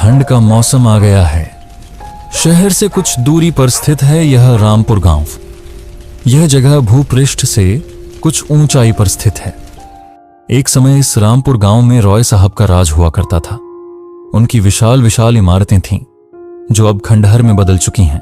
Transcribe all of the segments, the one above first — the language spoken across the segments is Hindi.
ठंड का मौसम आ गया है। शहर से कुछ दूरी पर स्थित है यह रामपुर गांव। यह जगह भूपृष्ठ से कुछ ऊंचाई पर स्थित है। एक समय इस रामपुर गांव में रॉय साहब का राज हुआ करता था। उनकी विशाल विशाल इमारतें थीं, जो अब खंडहर में बदल चुकी हैं।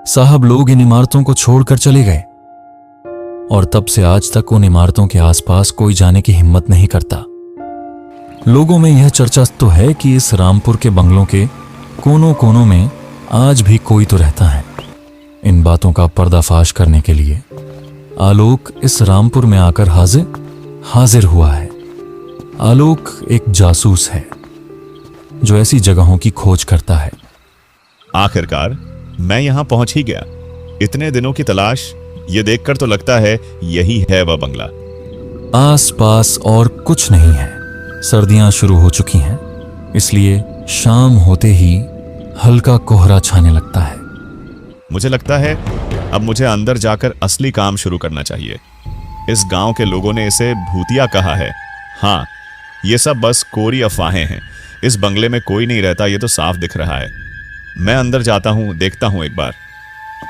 साहब लोग इन इमारतों को छोड़कर चले गए और तब से आज तक उन इमारतों के आसपास कोई जाने की हिम्मत नहीं करता। लोगों में यह चर्चा तो है कि इस रामपुर के बंगलों के कोनों कोनों में आज भी कोई तो रहता है। इन बातों का पर्दाफाश करने के लिए आलोक इस रामपुर में आकर हाजिर हुआ है। आलोक एक जासूस है जो ऐसी जगहों की खोज करता है। आखिरकार मैं यहां पहुंच ही गया। इतने दिनों की तलाश, ये देखकर तो लगता है यही है वह बंगला। आस पास और कुछ नहीं है। सर्दियां शुरू हो चुकी हैं, इसलिए शाम होते ही हल्का कोहरा छाने लगता है। मुझे लगता है अब मुझे अंदर जाकर असली काम शुरू करना चाहिए। इस गांव के लोगों ने इसे भूतिया कहा है। हाँ, ये सब बस कोरी अफवाहें हैं। इस बंगले में कोई नहीं रहता, ये तो साफ दिख रहा है। मैं अंदर जाता हूं, देखता हूं एक बार।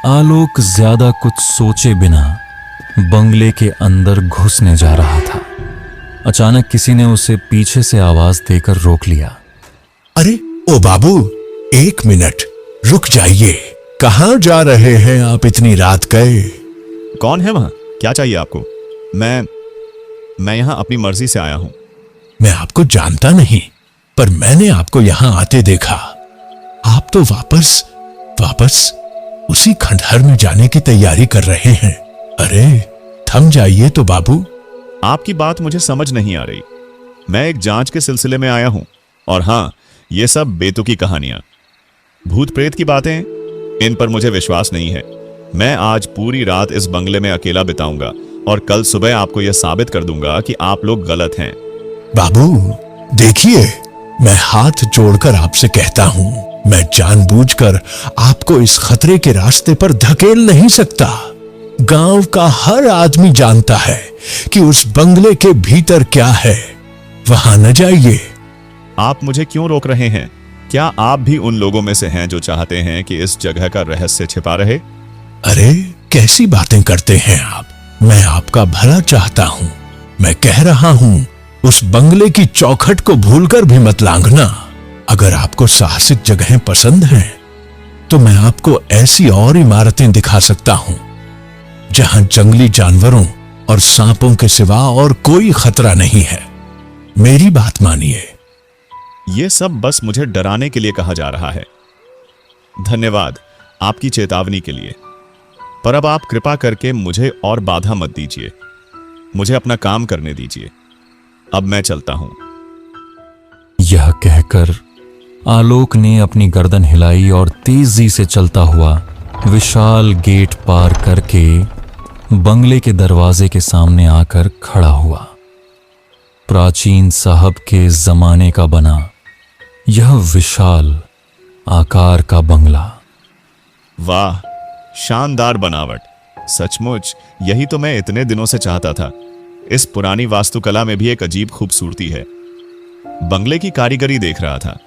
आलोक ज्यादा कुछ सोचे बिना बंगले के अंदर घुसने जा रहा था। अचानक किसी ने उसे पीछे से आवाज देकर रोक लिया। अरे ओ बाबू, 1 मिनट रुक जाइए। कहां जा रहे हैं आप इतनी रात गए? कौन है वहां? क्या चाहिए आपको? मैं यहां अपनी मर्जी से आया हूं। मैं आपको जानता नहीं, पर मैंने आपको यहां आते देखा। आप तो वापस उसी खंडहर में जाने की तैयारी कर रहे हैं। अरे थम जाइए तो बाबू। आपकी बात मुझे समझ नहीं आ रही। मैं एक जांच के सिलसिले में आया हूं। और हां, ये सब बेतुकी कहानियां, भूत प्रेत की बातें, इन पर मुझे विश्वास नहीं है। मैं आज पूरी रात इस बंगले में अकेला बिताऊंगा और कल सुबह आपको यह साबित कर दूंगा कि आप लोग गलत हैं। बाबू देखिए, मैं हाथ जोड़कर आपसे कहता हूं, मैं जानबूझकर आपको इस खतरे के रास्ते पर धकेल नहीं सकता। गांव का हर आदमी जानता है कि उस बंगले के भीतर क्या है। वहां न जाइए। आप मुझे क्यों रोक रहे हैं? क्या आप भी उन लोगों में से हैं जो चाहते हैं कि इस जगह का रहस्य छिपा रहे? अरे कैसी बातें करते हैं आप? मैं आपका भला चाहता हूं। मैं कह रहा हूं, उस बंगले की चौखट को भूलकर भी मत लांघना। अगर आपको साहसिक जगहें पसंद हैं, तो मैं आपको ऐसी और इमारतें दिखा सकता हूं जहां जंगली जानवरों और सांपों के सिवा और कोई खतरा नहीं है। मेरी बात मानिए। ये सब बस मुझे डराने के लिए कहा जा रहा है। धन्यवाद आपकी चेतावनी के लिए, पर अब आप कृपा करके मुझे और बाधा मत दीजिए। मुझे अपना काम करने दीजिए। अब मैं चलता हूं। यह कहकर आलोक ने अपनी गर्दन हिलाई और तेजी से चलता हुआ विशाल गेट पार करके बंगले के दरवाजे के सामने आकर खड़ा हुआ। प्राचीन साहब के जमाने का बना यह विशाल आकार का बंगला। वाह, शानदार बनावट। सचमुच यही तो मैं इतने दिनों से चाहता था। इस पुरानी वास्तुकला में भी एक अजीब खूबसूरती है। बंगले की कारीगरी देख रहा था।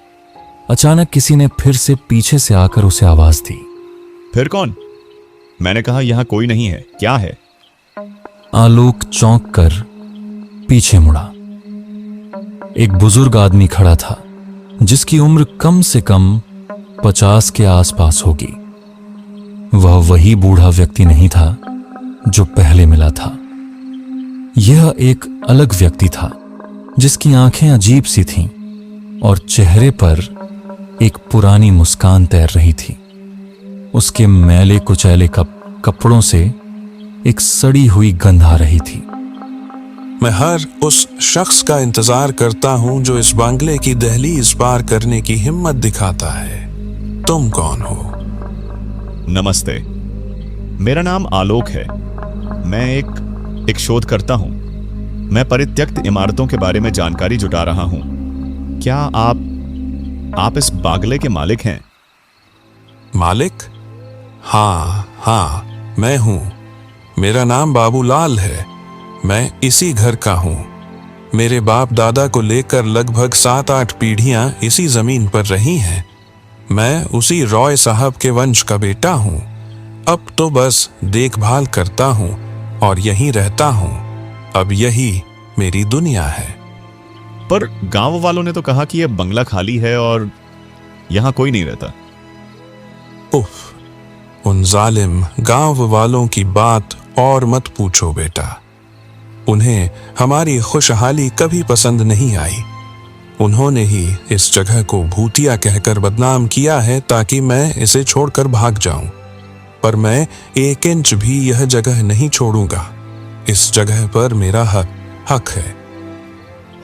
अचानक किसी ने फिर से पीछे से आकर उसे आवाज दी। फिर कौन? मैंने कहा यहां कोई नहीं है। क्या है? आलोक चौंक कर पीछे मुड़ा। एक बुजुर्ग आदमी खड़ा था, जिसकी उम्र कम से कम 50 के आसपास होगी। वह वही बूढ़ा व्यक्ति नहीं था जो पहले मिला था। यह एक अलग व्यक्ति था, जिसकी आंखें अजीब सी थीं और चेहरे पर एक पुरानी मुस्कान तैर रही थी। उसके मैले कुचैले कपड़ों से एक सड़ी हुई गंध आ रही थी। मैं हर उस शख्स का इंतजार करता हूं जो इस बंगले की दहलीज पार करने की हिम्मत दिखाता है। तुम कौन हो? नमस्ते, मेरा नाम आलोक है। मैं एक शोधकर्ता हूं। मैं परित्यक्त इमारतों के बारे में जानकारी जुटा रहा हूं। क्या आप इस बागले के मालिक हैं? मालिक? हाँ, मैं हूं। मेरा नाम बाबूलाल है। मैं इसी घर का हूं। मेरे बाप दादा को लेकर लगभग 7-8 पीढ़ियां इसी जमीन पर रही हैं। मैं उसी रॉय साहब के वंश का बेटा हूं। अब तो बस देखभाल करता हूं और यहीं रहता हूं। अब यही मेरी दुनिया है। पर गांव वालों ने तो कहा कि यह बंगला खाली है और यहां कोई नहीं रहता। उफ, उन जालिम गांव वालों की बात और मत पूछो बेटा। उन्हें हमारी खुशहाली कभी पसंद नहीं आई। उन्होंने ही इस जगह को भूतिया कहकर बदनाम किया है ताकि मैं इसे छोड़कर भाग जाऊं। पर मैं 1 इंच भी यह जगह नहीं छोड़ूंगा। इस जगह पर मेरा हक है।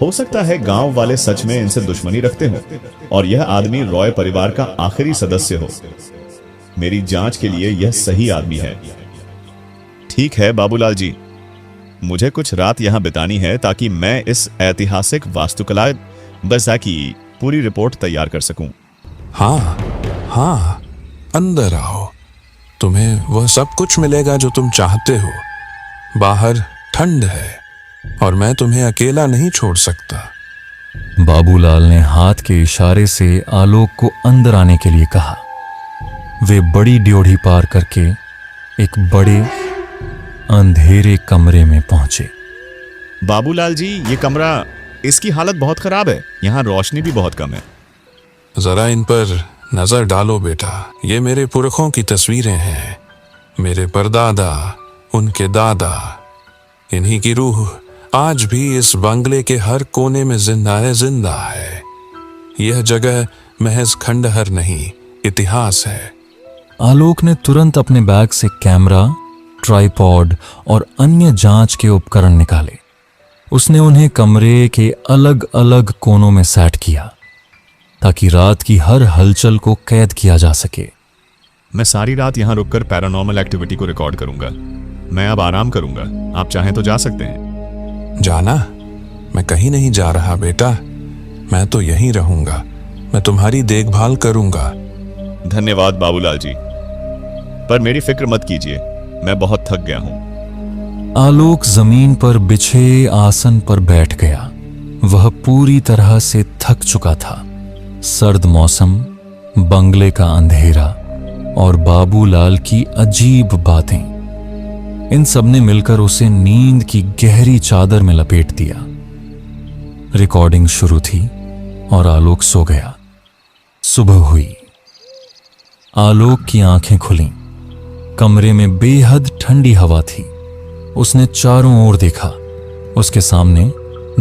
हो सकता है गांव वाले सच में इनसे दुश्मनी रखते हो और यह आदमी रॉय परिवार का आखिरी सदस्य हो। मेरी जांच के लिए यह सही आदमी है। ठीक है बाबूलाल जी, मुझे कुछ रात यहां बितानी है ताकि मैं इस ऐतिहासिक वास्तुकला बसा की पूरी रिपोर्ट तैयार कर सकूं। हाँ, अंदर आओ। तुम्हें वह सब कुछ मिलेगा जो तुम चाहते हो। बाहर ठंड है और मैं तुम्हें अकेला नहीं छोड़ सकता। बाबूलाल ने हाथ के इशारे से आलोक को अंदर आने के लिए कहा। वे बड़ी ड्योढ़ी पार करके एक बड़े अंधेरे कमरे में पहुंचे। बाबूलाल जी, ये कमरा, इसकी हालत बहुत खराब है। यहां रोशनी भी बहुत कम है। जरा इन पर नजर डालो बेटा। ये मेरे पुरखों की तस्वीरें हैं। मेरे परदादा, उनके दादा, इन्हीं की रूह आज भी इस बंगले के हर कोने में जिंदा है। यह जगह महज खंडहर नहीं, इतिहास है। आलोक ने तुरंत अपने बैग से कैमरा, ट्राइपॉड और अन्य जांच के उपकरण निकाले। उसने उन्हें कमरे के अलग अलग कोनों में सेट किया ताकि रात की हर हलचल को कैद किया जा सके। मैं सारी रात यहां रुककर पैरानॉर्मल एक्टिविटी को रिकॉर्ड करूंगा। मैं अब आराम करूंगा। आप चाहें तो जा सकते हैं। जाना? मैं कहीं नहीं जा रहा बेटा। मैं तो यहीं रहूंगा। मैं तुम्हारी देखभाल करूंगा। धन्यवाद बाबूलाल जी, पर मेरी फिक्र मत कीजिए। मैं बहुत थक गया हूं। आलोक जमीन पर बिछे आसन पर बैठ गया। वह पूरी तरह से थक चुका था। सर्द मौसम, बंगले का अंधेरा और बाबूलाल की अजीब बातें, इन सब ने मिलकर उसे नींद की गहरी चादर में लपेट दिया। रिकॉर्डिंग शुरू थी और आलोक सो गया। सुबह हुई। आलोक की आंखें खुलीं। कमरे में बेहद ठंडी हवा थी। उसने चारों ओर देखा। उसके सामने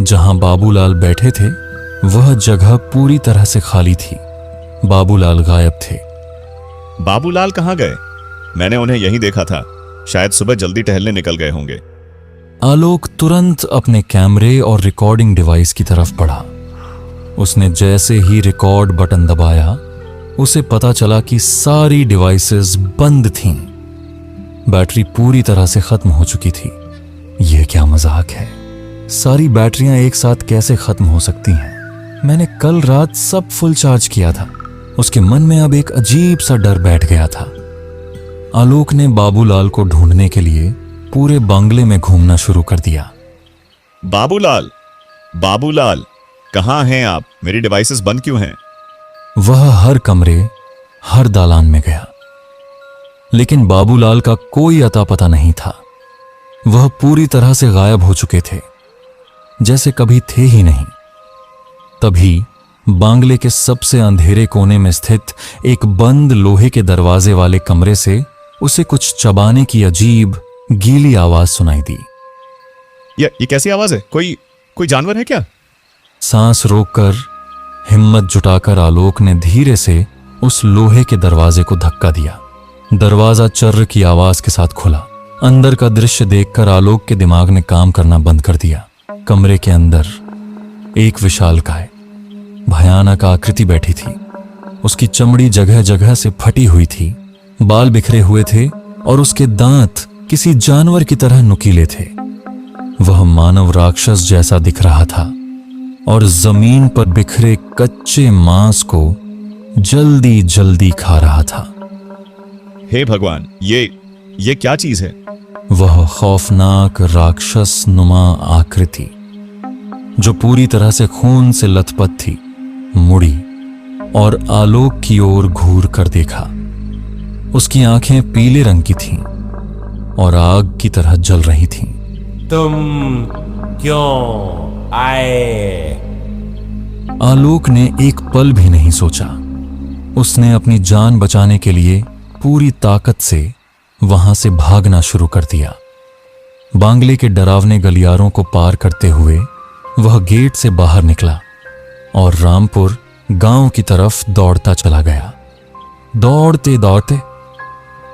जहां बाबूलाल बैठे थे वह जगह पूरी तरह से खाली थी। बाबूलाल गायब थे। बाबूलाल कहां गए? मैंने उन्हें यहीं देखा था। शायद सुबह जल्दी टहलने निकल गए होंगे। आलोक तुरंत अपने कैमरे और रिकॉर्डिंग डिवाइस की तरफ बढ़ा। उसने जैसे ही रिकॉर्ड बटन दबाया, उसे पता चला कि सारी डिवाइसेस बंद थीं। बैटरी पूरी तरह से खत्म हो चुकी थी। यह क्या मजाक है? सारी बैटरियां एक साथ कैसे खत्म हो सकती हैं? मैंने कल रात सब फुल चार्ज किया था। उसके मन में अब एक अजीब सा डर बैठ गया था। आलोक ने बाबूलाल को ढूंढने के लिए पूरे बंगले में घूमना शुरू कर दिया। बाबूलाल, बाबूलाल, कहां हैं आप? मेरी डिवाइसेस बंद क्यों हैं? वह हर कमरे, हर दालान में गया, लेकिन बाबूलाल का कोई अता पता नहीं था। वह पूरी तरह से गायब हो चुके थे, जैसे कभी थे ही नहीं। तभी बांग्ले के सबसे अंधेरे कोने में स्थित एक बंद लोहे के दरवाजे वाले कमरे से उसे कुछ चबाने की अजीब गीली आवाज सुनाई दी। ये कैसी आवाज है? कोई जानवर है क्या? सांस रोककर, हिम्मत जुटाकर आलोक ने धीरे से उस लोहे के दरवाजे को धक्का दिया। दरवाजा चर्र की आवाज के साथ खुला। अंदर का दृश्य देखकर आलोक के दिमाग ने काम करना बंद कर दिया। कमरे के अंदर एक विशालकाय, भयानक आकृति बैठी थी। उसकी चमड़ी जगह जगह से फटी हुई थी, बाल बिखरे हुए थे और उसके दांत किसी जानवर की तरह नुकीले थे। वह मानव राक्षस जैसा दिख रहा था और जमीन पर बिखरे कच्चे मांस को जल्दी जल्दी खा रहा था। हे भगवान, ये क्या चीज है? वह खौफनाक राक्षस नुमा आकृति, जो पूरी तरह से खून से लथपथ थी, मुड़ी और आलोक की ओर घूर कर देखा। उसकी आंखें पीले रंग की थीं और आग की तरह जल रही थीं। तुम क्यों आए? आलोक ने एक पल भी नहीं सोचा। उसने अपनी जान बचाने के लिए पूरी ताकत से वहां से भागना शुरू कर दिया। बांग्ले के डरावने गलियारों को पार करते हुए वह गेट से बाहर निकला और रामपुर गांव की तरफ दौड़ता चला गया। दौड़ते दौड़ते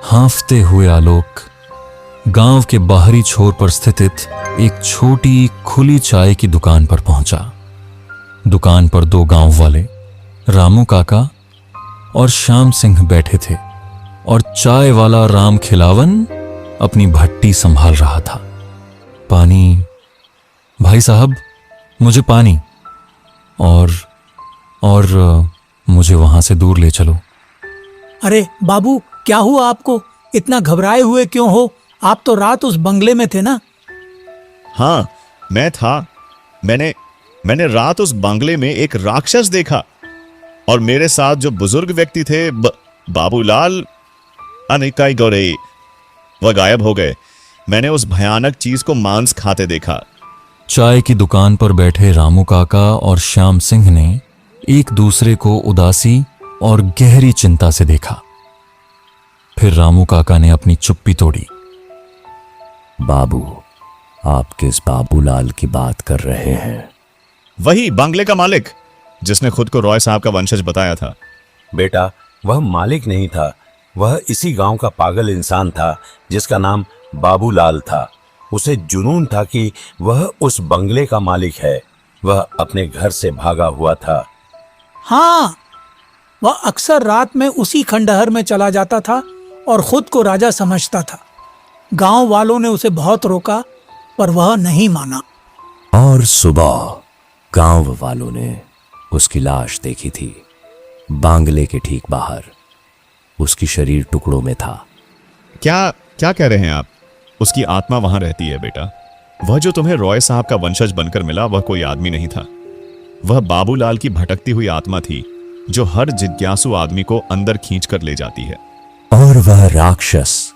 हांफते हुए आलोक गांव के बाहरी छोर पर स्थित एक छोटी खुली चाय की दुकान पर पहुंचा। दुकान पर दो गांव वाले रामू काका और श्याम सिंह बैठे थे और चाय वाला राम खिलावन अपनी भट्टी संभाल रहा था। पानी, भाई साहब, मुझे पानी और मुझे वहां से दूर ले चलो। अरे बाबू, क्या हुआ आपको? इतना घबराए हुए क्यों हो? आप तो रात उस बंगले में थे ना? हाँ, मैं था। मैंने रात उस बंगले में एक राक्षस देखा और मेरे साथ जो बुजुर्ग व्यक्ति थे बाबूलाल अनिकाई गौरई, वह गायब हो गए। मैंने उस भयानक चीज को मांस खाते देखा। चाय की दुकान पर बैठे रामू काका और श्याम सिंह ने एक दूसरे को उदासी और गहरी चिंता से देखा। फिर रामू काका ने अपनी चुप्पी तोड़ी। बाबू, आप किस बाबूलाल की बात कर रहे हैं? वही बंगले का मालिक जिसने खुद को रॉय साहब का वंशज बताया था। बेटा, वह मालिक नहीं था, वह इसी गांव का पागल इंसान था जिसका नाम बाबूलाल था। उसे जुनून था कि वह उस बंगले का मालिक है। वह अपने घर से भागा हुआ था। हाँ, वह अक्सर रात में उसी खंडहर में चला जाता था और खुद को राजा समझता था। गांव वालों ने उसे बहुत रोका पर वह नहीं माना। और सुबह गांव वालों ने उसकी लाश देखी थी, बांगले के ठीक बाहर। उसकी शरीर टुकड़ों में था। क्या कह रहे हैं आप? उसकी आत्मा वहां रहती है बेटा। वह जो तुम्हें रॉय साहब का वंशज बनकर मिला, वह कोई आदमी नहीं था। वह बाबूलाल की भटकती हुई आत्मा थी जो हर जिज्ञासु आदमी को अंदर खींच कर ले जाती है। और वह राक्षस,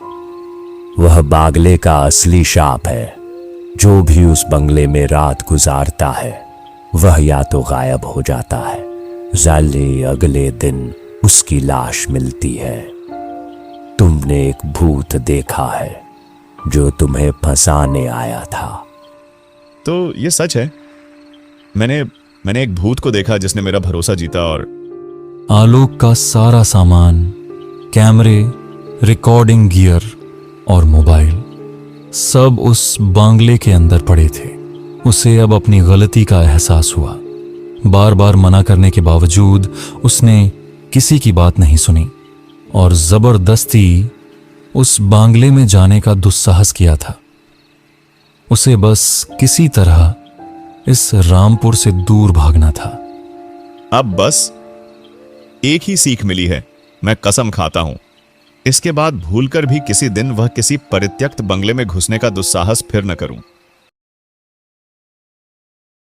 वह बागले का असली शाप है। जो भी उस बंगले में रात गुजारता है वह या तो गायब हो जाता है, जाले अगले दिन उसकी लाश मिलती है। तुमने एक भूत देखा है जो तुम्हें फंसाने आया था। तो ये सच है। मैंने एक भूत को देखा जिसने मेरा भरोसा जीता। और आलोक का सारा सामान, कैमरे, रिकॉर्डिंग गियर और मोबाइल सब उस बांग्ले के अंदर पड़े थे। उसे अब अपनी गलती का एहसास हुआ। बार बार मना करने के बावजूद उसने किसी की बात नहीं सुनी और जबरदस्ती उस बांग्ले में जाने का दुस्साहस किया था। उसे बस किसी तरह इस रामपुर से दूर भागना था। अब बस एक ही सीख मिली है, मैं कसम खाता हूं, इसके बाद भूलकर भी किसी दिन वह किसी परित्यक्त बंगले में घुसने का दुस्साहस फिर न करूं।